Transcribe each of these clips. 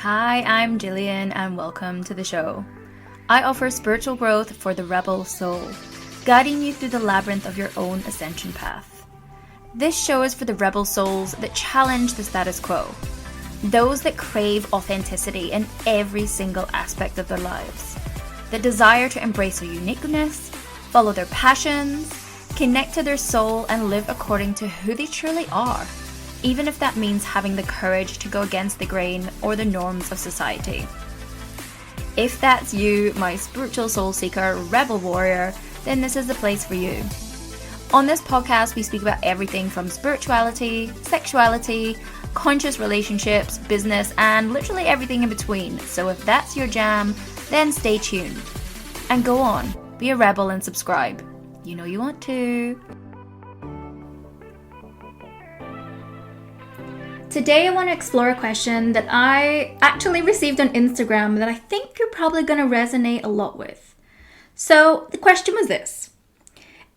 Hi, I'm Jillian and welcome to the show. I offer spiritual growth for the rebel soul, guiding you through the labyrinth of your own ascension path. This show is for the rebel souls that challenge the status quo, those that crave authenticity in every single aspect of their lives, that desire to embrace their uniqueness, follow their passions, connect to their soul and live according to who they truly are, even if that means having the courage to go against the grain or the norms of society. If that's you, my spiritual soul seeker, rebel warrior, then this is the place for you. On this podcast, we speak about everything from spirituality, sexuality, conscious relationships, business, and literally everything in between. So if that's your jam, then stay tuned. And go on, be a rebel and subscribe. You know you want to. Today I want to explore a question that I actually received on Instagram that I think you're probably going to resonate a lot with. So the question was this: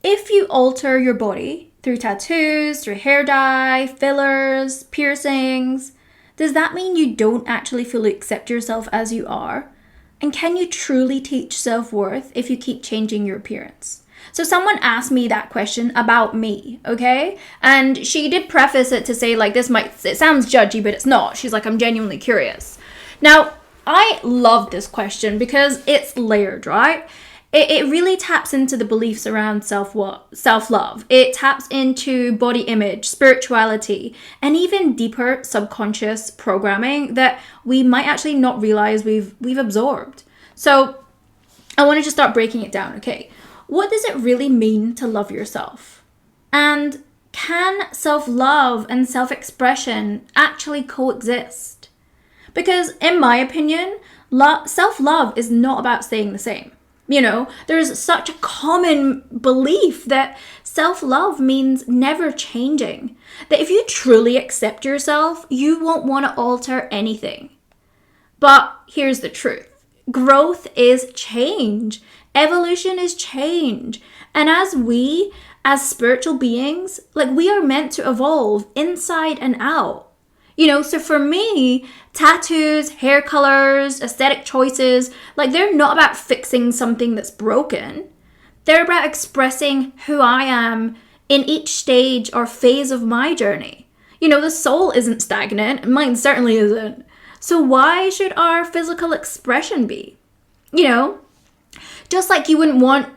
if you alter your body through tattoos, through hair dye, fillers, piercings, does that mean you don't actually fully accept yourself as you are? And can you truly teach self-worth if you keep changing your appearance? So someone asked me that question about me, okay? And she did preface it to say, like, it sounds judgy, but it's not. She's like, I'm genuinely curious. Now, I love this question because it's layered, right? It really taps into the beliefs around self-love. It taps into body image, spirituality, and even deeper subconscious programming that we might actually not realize we've absorbed. So I want to just start breaking it down, okay? What does it really mean to love yourself? And can self-love and self-expression actually coexist? Because in my opinion, self-love is not about staying the same. You know, there's such a common belief that self-love means never changing. That if you truly accept yourself, you won't want to alter anything. But here's the truth. Growth is change. Evolution is change. And as spiritual beings, like, we are meant to evolve inside and out. You know, so for me, tattoos, hair colors, aesthetic choices, like, they're not about fixing something that's broken. They're about expressing who I am in each stage or phase of my journey. You know, the soul isn't stagnant, mine certainly isn't. So why should our physical expression be? You know, just like you wouldn't want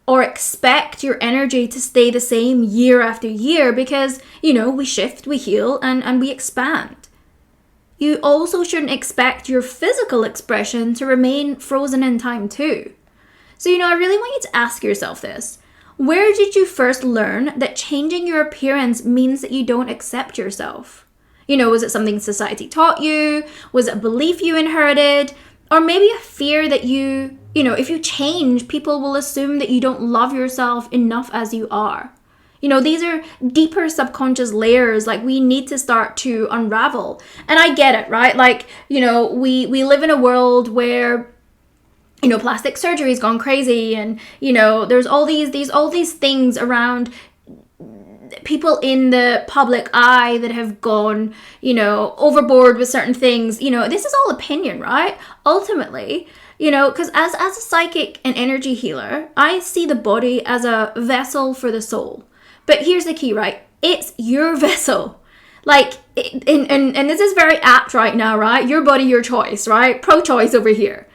or expect your energy to stay the same year after year because, you know, we shift, we heal, and we expand. You also shouldn't expect your physical expression to remain frozen in time too. So, you know, I really want you to ask yourself this. Where did you first learn that changing your appearance means that you don't accept yourself? You know, was it something society taught you? Was it a belief you inherited? Or maybe a fear that you know, if you change, people will assume that you don't love yourself enough as you are. You know, these are deeper subconscious layers, like, we need to start to unravel. And I get it, right? Like, you know, we live in a world where, you know, plastic surgery has gone crazy, and, you know, there's all these things around people in the public eye that have gone, you know, overboard with certain things. You know, this is all opinion, right? Ultimately, you know, because as a psychic and energy healer, I see the body as a vessel for the soul. But here's the key, right? It's your vessel. Like, and this is very apt right now, right? Your body, your choice, right? Pro-choice over here.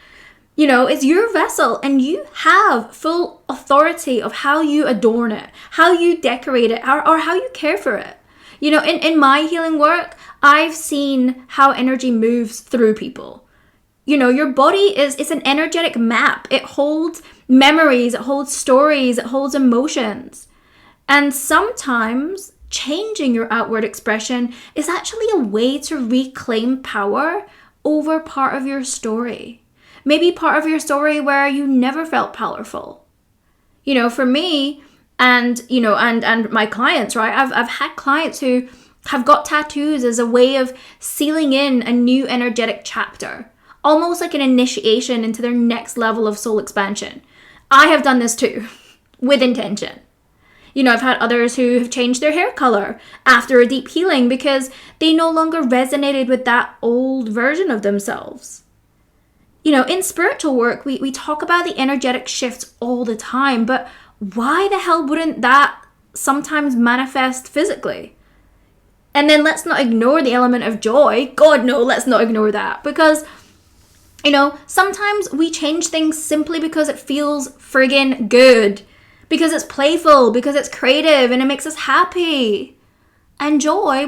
You know, it's your vessel, and you have full authority of how you adorn it, how you decorate it, or how you care for it. You know, in my healing work, I've seen how energy moves through people. You know, your body it's an energetic map. It holds memories, it holds stories, it holds emotions. And sometimes changing your outward expression is actually a way to reclaim power over part of your story. Maybe part of your story where you never felt powerful. You know, for me and, you know, and my clients, right? I've had clients who have got tattoos as a way of sealing in a new energetic chapter, almost like an initiation into their next level of soul expansion. I have done this too, with intention. I've had others who have changed their hair color after a deep healing because they no longer resonated with that old version of themselves. In spiritual work, we talk about the energetic shifts all the time, but why the hell wouldn't that sometimes manifest physically? And then let's not ignore the element of joy. God, no, let's not ignore that. Because, sometimes we change things simply because it feels friggin' good. Because it's playful, because it's creative, and it makes us happy. And joy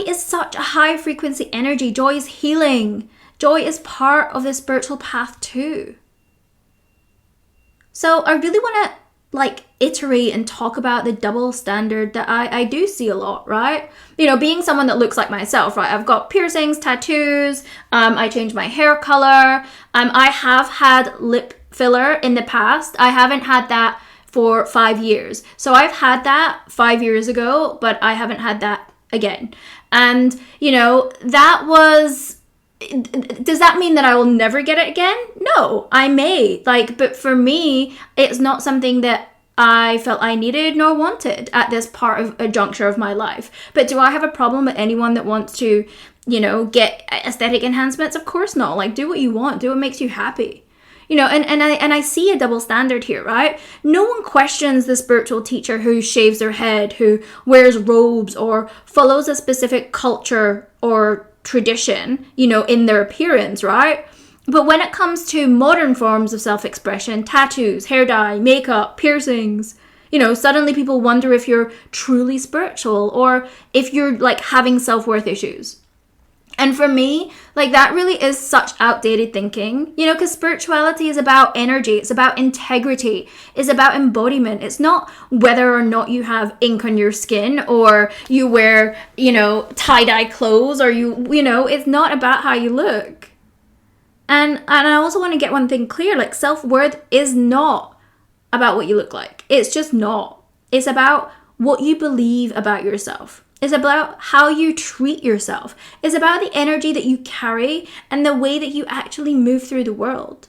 is such a high frequency energy. Joy is healing. Joy is part of the spiritual path too. So I really want to iterate and talk about the double standard that I do see a lot, right? Being someone that looks like myself, right? I've got piercings, tattoos, I changed my hair color, I have had lip filler in the past. I haven't had that for 5 years. So I've had that 5 years ago, but I haven't had that again. And, that was... Does that mean that I will never get it again? No, I may. But for me, it's not something that I felt I needed nor wanted at this part of a juncture of my life. But do I have a problem with anyone that wants to, get aesthetic enhancements? Of course not. Do what you want. Do what makes you happy. And I see a double standard here, right? No one questions the spiritual teacher who shaves their head, who wears robes, or follows a specific culture or tradition, in their appearance, right? But when it comes to modern forms of self-expression, tattoos, hair dye, makeup, piercings, suddenly people wonder if you're truly spiritual or if you're having self-worth issues. And for me, that really is such outdated thinking, because spirituality is about energy. It's about integrity. It's about embodiment. It's not whether or not you have ink on your skin or you wear, tie-dye clothes or it's not about how you look. And I also want to get one thing clear, self-worth is not about what you look like. It's just not. It's about what you believe about yourself. It's about how you treat yourself. It's about the energy that you carry and the way that you actually move through the world.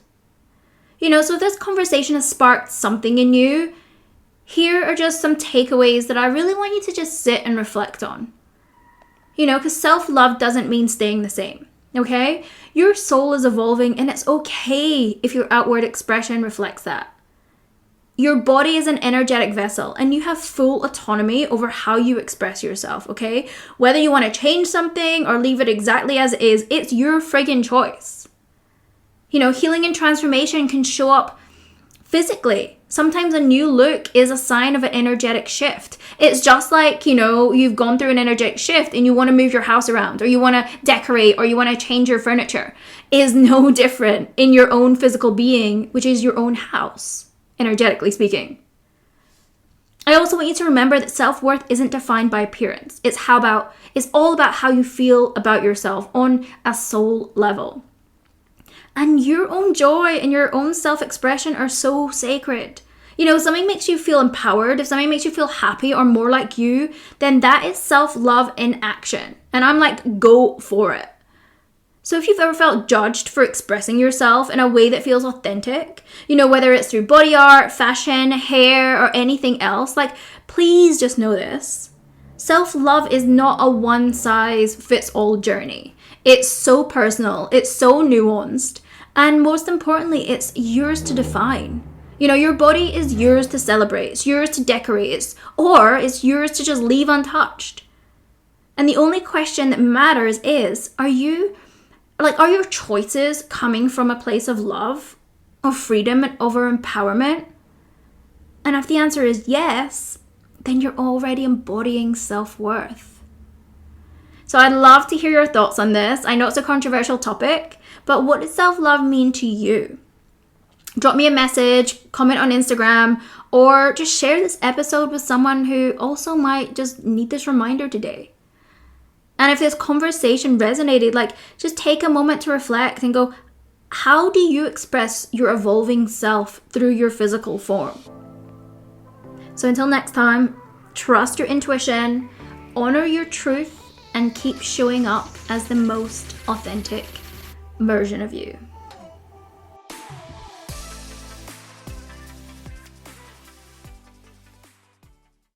So if this conversation has sparked something in you, here are just some takeaways that I really want you to just sit and reflect on. Because self-love doesn't mean staying the same, okay? Your soul is evolving and it's okay if your outward expression reflects that. Your body is an energetic vessel and you have full autonomy over how you express yourself, okay? Whether you want to change something or leave it exactly as it is, it's your friggin' choice. Healing and transformation can show up physically. Sometimes a new look is a sign of an energetic shift. It's just like, you've gone through an energetic shift and you want to move your house around or you want to decorate or you want to change your furniture. It is no different in your own physical being, which is your own house. Energetically speaking. I also want you to remember that self-worth isn't defined by appearance. It's all about how you feel about yourself on a soul level. And your own joy and your own self-expression are so sacred. If something makes you feel empowered, if something makes you feel happy or more like you, then that is self-love in action. And I'm go for it. So if you've ever felt judged for expressing yourself in a way that feels authentic, whether it's through body art, fashion, hair, or anything else, please just know this. Self-love is not a one-size-fits-all journey. It's so personal, it's so nuanced, and most importantly, it's yours to define. Your body is yours to celebrate, it's yours to decorate, it's yours to just leave untouched. And the only question that matters is, are your choices coming from a place of love, of freedom, and over empowerment? And if the answer is yes, then you're already embodying self-worth. So I'd love to hear your thoughts on this. I know it's a controversial topic, but what does self-love mean to you? Drop me a message, comment on Instagram, or just share this episode with someone who also might just need this reminder today. And if this conversation resonated, just take a moment to reflect and go, how do you express your evolving self through your physical form? So until next time, trust your intuition, honor your truth, and keep showing up as the most authentic version of you.